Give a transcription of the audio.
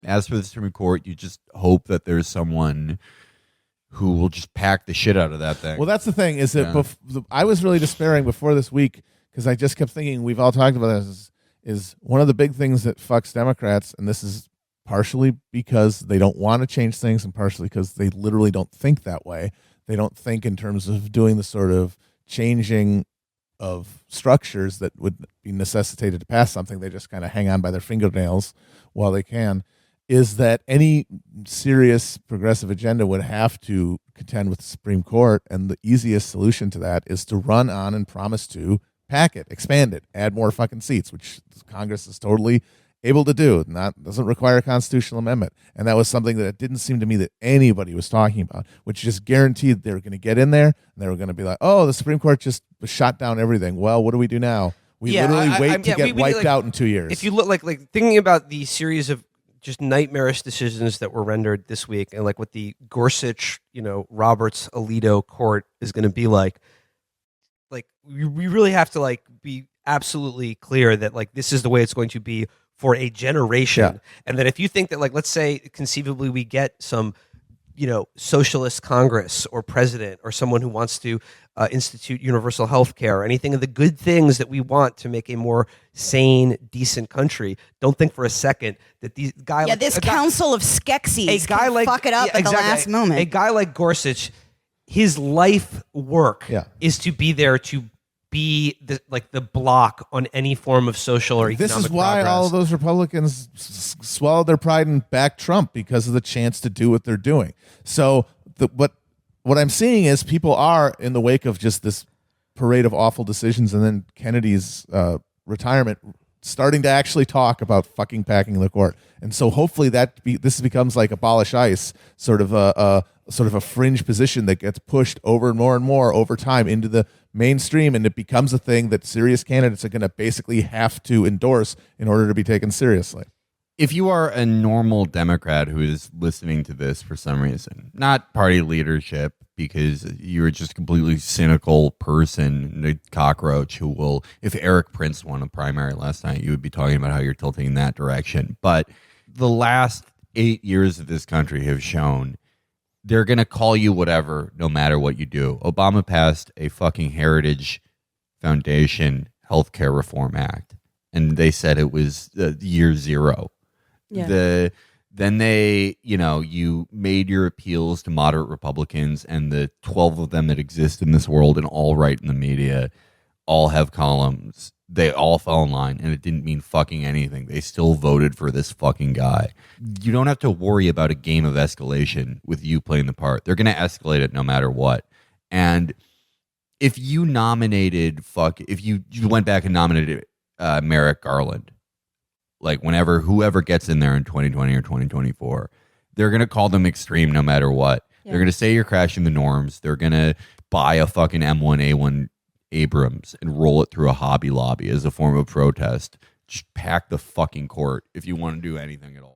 As for the Supreme Court, you just hope that there's someone who will just pack the shit out of that thing. Well, that's the thing is that I was really despairing before this week because I just kept thinking, we've all talked about this, is one of the big things that fucks Democrats, and this is partially because they don't want to change things and partially because they literally don't think that way. They don't think in terms of doing the sort of changing of structures that would be necessitated to pass something. They just kind of hang on by their fingernails while they can. Is that any serious progressive agenda would have to contend with the Supreme Court, and the easiest solution to that is to run on and promise to pack it, expand it, add more fucking seats, which Congress is totally able to do. Doesn't require a constitutional amendment. And that was something that it didn't seem to me that anybody was talking about, which just guaranteed they were going to get in there and they were going to be like, oh, the Supreme Court just shot down everything. Well, what do we do now? We literally wait to get wiped out in 2 years. If you look like thinking about the series of just nightmarish decisions that were rendered this week, and like what the Gorsuch, Roberts Alito court is going to be like we really have to be absolutely clear that this is the way it's going to be for a generation, and that if you think that let's say conceivably we get some socialist Congress or president or someone who wants to institute universal health care or anything of the good things that we want to make a more sane, decent country, don't think for a second that these guys... Yeah, this council of Skeksis can fuck it up at the last moment. A guy like Gorsuch, his life work is to be there to be the block on any form of social or economic This is why progress. all of those Republicans swallowed their pride and backed Trump, because of the chance to do what they're doing. So what I'm seeing is people are, in the wake of just this parade of awful decisions and then Kennedy's retirement, starting to actually talk about fucking packing the court. And so hopefully this becomes like abolish ICE, sort of a fringe position that gets pushed over and more over time into the mainstream, and it becomes a thing that serious candidates are going to basically have to endorse in order to be taken seriously. If you are a normal Democrat who is listening to this for some reason, not party leadership, because you're just a completely cynical person, a cockroach who will, if Eric Prince won a primary last night, you would be talking about how you're tilting in that direction. But the last 8 years of this country have shown they're going to call you whatever, no matter what you do. Obama passed a fucking Heritage Foundation Healthcare Reform Act, and they said it was year zero. Yeah. Then they, you made your appeals to moderate Republicans, and the 12 of them that exist in this world and all write in the media all have columns. They all fell in line, and it didn't mean fucking anything. They still voted for this fucking guy. You don't have to worry about a game of escalation with you playing the part. They're going to escalate it no matter what. And if you nominated, if you went back and nominated Merrick Garland, whoever gets in there in 2020 or 2024, they're going to call them extreme no matter what. Yeah. They're going to say you're crashing the norms. They're going to buy a fucking M1A1 Abrams and roll it through a Hobby Lobby as a form of protest. Just pack the fucking court if you want to do anything at all.